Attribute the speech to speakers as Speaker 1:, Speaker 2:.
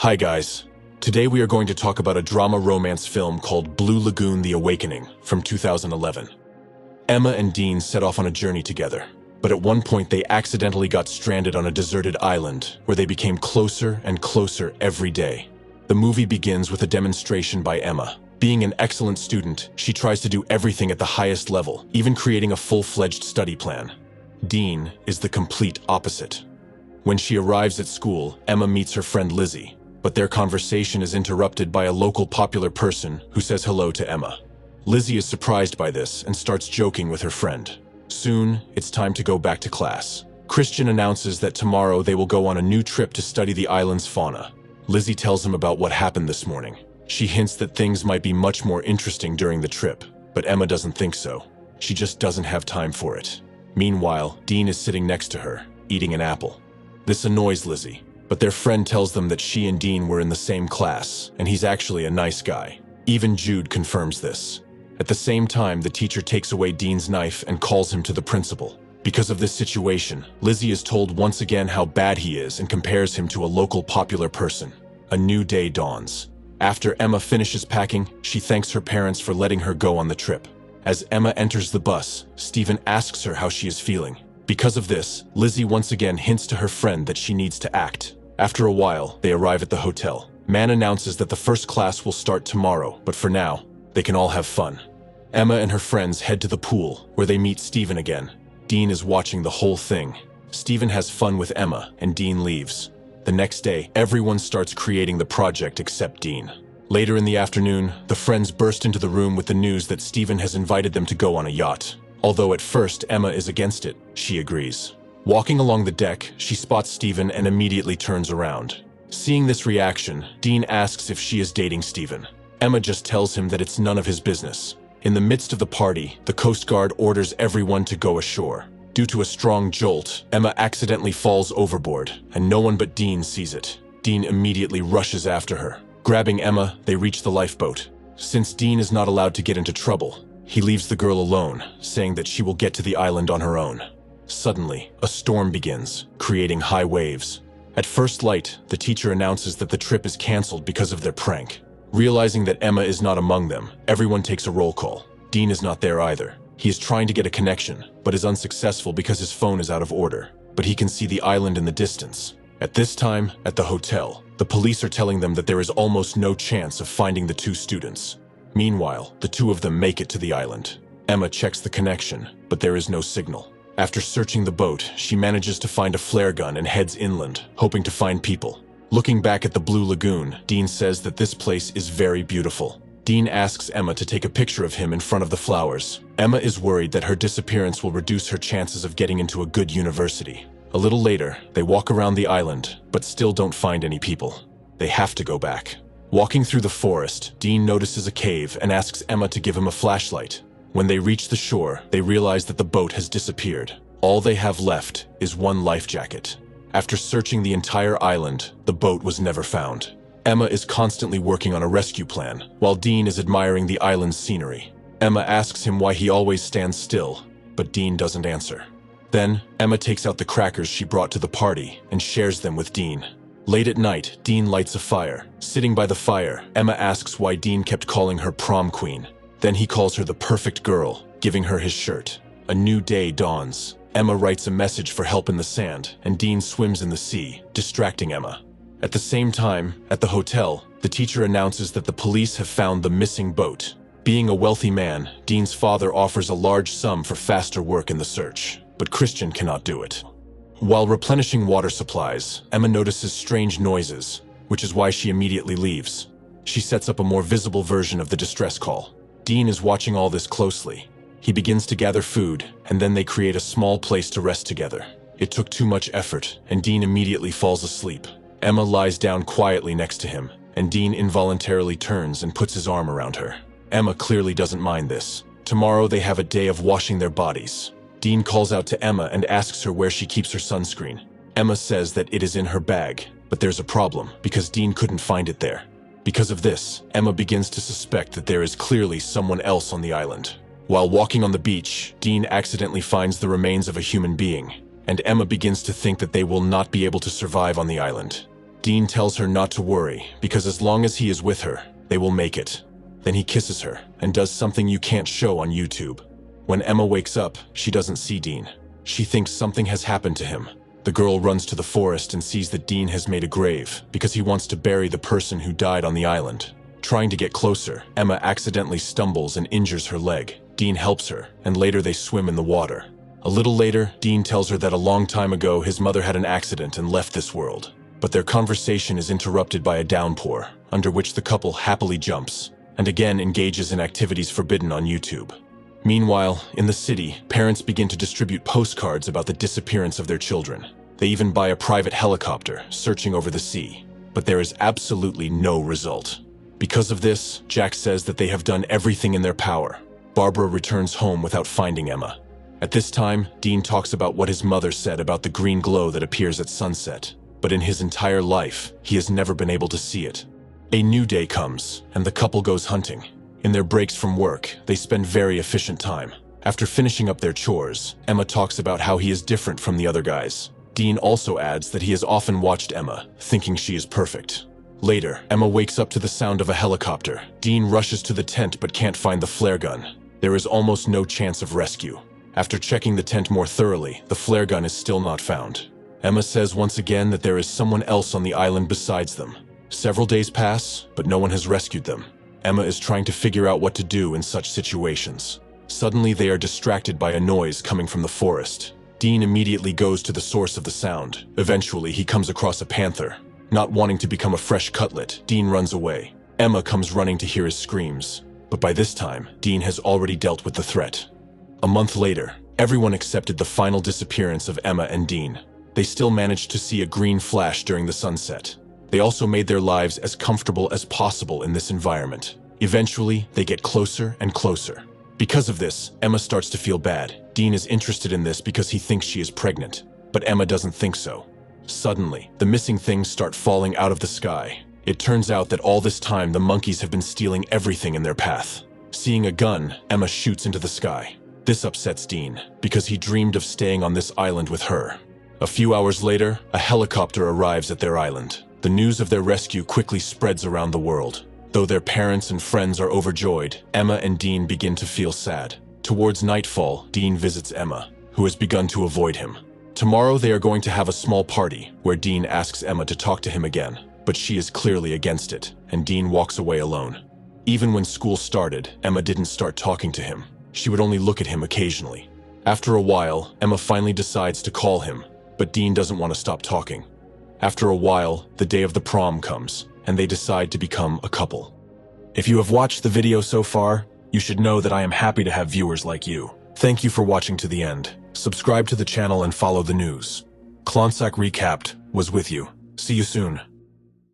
Speaker 1: Hi guys. Today we are going to talk about a drama romance film called Blue Lagoon: The Awakening from 2011. Emma and Dean set off on a journey together, but at one point they accidentally got stranded on a deserted island where they became closer and closer every day. The movie begins with a demonstration by Emma. Being an excellent student, she tries to do everything at the highest level, even creating a full-fledged study plan. Dean is the complete opposite. When she arrives at school, Emma meets her friend Lizzie, but their conversation is interrupted by a local popular person who says hello to Emma. Lizzie is surprised by this and starts joking with her friend. Soon, it's time to go back to class. Christian announces that tomorrow they will go on a new trip to study the island's fauna. Lizzie tells him about what happened this morning. She hints that things might be much more interesting during the trip, but Emma doesn't think so. She just doesn't have time for it. Meanwhile, Dean is sitting next to her, eating an apple. This annoys Lizzie, but their friend tells them that she and Dean were in the same class, and he's actually a nice guy. Even Jude confirms this. At the same time, the teacher takes away Dean's knife and calls him to the principal. Because of this situation, Lizzie is told once again how bad he is and compares him to a local popular person. A new day dawns. After Emma finishes packing, she thanks her parents for letting her go on the trip. As Emma enters the bus, Stephen asks her how she is feeling. Because of this, Lizzie once again hints to her friend that she needs to act. After a while, they arrive at the hotel. Man announces that the first class will start tomorrow, but for now, they can all have fun. Emma and her friends head to the pool, where they meet Stephen again. Dean is watching the whole thing. Stephen has fun with Emma, and Dean leaves. The next day, everyone starts creating the project except Dean. Later in the afternoon, the friends burst into the room with the news that Stephen has invited them to go on a yacht. Although at first Emma is against it, she agrees. Walking along the deck, she spots Stephen and immediately turns around. Seeing this reaction, Dean asks if she is dating Stephen. Emma just tells him that it's none of his business. In the midst of the party, the Coast Guard orders everyone to go ashore. Due to a strong jolt, Emma accidentally falls overboard, and no one but Dean sees it. Dean immediately rushes after her. Grabbing Emma, they reach the lifeboat. Since Dean is not allowed to get into trouble, he leaves the girl alone, saying that she will get to the island on her own. Suddenly, a storm begins, creating high waves. At first light, the teacher announces that the trip is canceled because of their prank. Realizing that Emma is not among them, everyone takes a roll call. Dean is not there either. He is trying to get a connection, but is unsuccessful because his phone is out of order. But he can see the island in the distance. At this time, at the hotel, the police are telling them that there is almost no chance of finding the two students. Meanwhile, the two of them make it to the island. Emma checks the connection, but there is no signal. After searching the boat, she manages to find a flare gun and heads inland, hoping to find people. Looking back at the Blue Lagoon, Dean says that this place is very beautiful. Dean asks Emma to take a picture of him in front of the flowers. Emma is worried that her disappearance will reduce her chances of getting into a good university. A little later, they walk around the island, but still don't find any people. They have to go back. Walking through the forest, Dean notices a cave and asks Emma to give him a flashlight. When they reach the shore, they realize that the boat has disappeared. All they have left is one life jacket. After searching the entire island, the boat was never found. Emma is constantly working on a rescue plan, while Dean is admiring the island's scenery. Emma asks him why he always stands still, but Dean doesn't answer. Then, Emma takes out the crackers she brought to the party and shares them with Dean. Late at night, Dean lights a fire. Sitting by the fire, Emma asks why Dean kept calling her prom queen. Then he calls her the perfect girl, giving her his shirt. A new day dawns. Emma writes a message for help in the sand, and Dean swims in the sea, distracting Emma. At the same time, at the hotel, the teacher announces that the police have found the missing boat. Being a wealthy man, Dean's father offers a large sum for faster work in the search, but Christian cannot do it. While replenishing water supplies, Emma notices strange noises, which is why she immediately leaves. She sets up a more visible version of the distress call. Dean is watching all this closely. He begins to gather food, and then they create a small place to rest together. It took too much effort, and Dean immediately falls asleep. Emma lies down quietly next to him, and Dean involuntarily turns and puts his arm around her. Emma clearly doesn't mind this. Tomorrow they have a day of washing their bodies. Dean calls out to Emma and asks her where she keeps her sunscreen. Emma says that it is in her bag, but there's a problem because Dean couldn't find it there. Because of this, Emma begins to suspect that there is clearly someone else on the island. While walking on the beach, Dean accidentally finds the remains of a human being, and Emma begins to think that they will not be able to survive on the island. Dean tells her not to worry, because as long as he is with her, they will make it. Then he kisses her and does something you can't show on YouTube. When Emma wakes up, she doesn't see Dean. She thinks something has happened to him. The girl runs to the forest and sees that Dean has made a grave because he wants to bury the person who died on the island. Trying to get closer, Emma accidentally stumbles and injures her leg. Dean helps her, and later they swim in the water. A little later, Dean tells her that a long time ago his mother had an accident and left this world. But their conversation is interrupted by a downpour, under which the couple happily jumps, and again engages in activities forbidden on YouTube. Meanwhile, in the city, parents begin to distribute postcards about the disappearance of their children. They even buy a private helicopter, searching over the sea. But there is absolutely no result. Because of this, Jack says that they have done everything in their power. Barbara returns home without finding Emma. At this time, Dean talks about what his mother said about the green glow that appears at sunset. But in his entire life, he has never been able to see it. A new day comes, and the couple goes hunting. In their breaks from work, they spend very efficient time. After finishing up their chores, Emma talks about how he is different from the other guys. Dean also adds that he has often watched Emma, thinking she is perfect. Later, Emma wakes up to the sound of a helicopter. Dean rushes to the tent but can't find the flare gun. There is almost no chance of rescue. After checking the tent more thoroughly, the flare gun is still not found. Emma says once again that there is someone else on the island besides them. Several days pass, but no one has rescued them. Emma is trying to figure out what to do in such situations. Suddenly, they are distracted by a noise coming from the forest. Dean immediately goes to the source of the sound. Eventually, he comes across a panther. Not wanting to become a fresh cutlet, Dean runs away. Emma comes running to hear his screams. But by this time, Dean has already dealt with the threat. A month later, everyone accepted the final disappearance of Emma and Dean. They still managed to see a green flash during the sunset. They also made their lives as comfortable as possible in this environment. Eventually, they get closer and closer. Because of this, Emma starts to feel bad. Dean is interested in this because he thinks she is pregnant, but Emma doesn't think so. Suddenly, the missing things start falling out of the sky. It turns out that all this time the monkeys have been stealing everything in their path. Seeing a gun, Emma shoots into the sky. This upsets Dean, because he dreamed of staying on this island with her. A few hours later, a helicopter arrives at their island. The news of their rescue quickly spreads around the world. Though their parents and friends are overjoyed, Emma and Dean begin to feel sad. Towards nightfall, Dean visits Emma, who has begun to avoid him. Tomorrow they are going to have a small party, where Dean asks Emma to talk to him again, but she is clearly against it, and Dean walks away alone. Even when school started, Emma didn't start talking to him. She would only look at him occasionally. After a while, Emma finally decides to call him, but Dean doesn't want to stop talking. After a while, the day of the prom comes, and they decide to become a couple. If you have watched the video so far, you should know that I am happy to have viewers like you. Thank you for watching to the end. Subscribe to the channel and follow the news. Klontsak Recapped was with you. See you soon.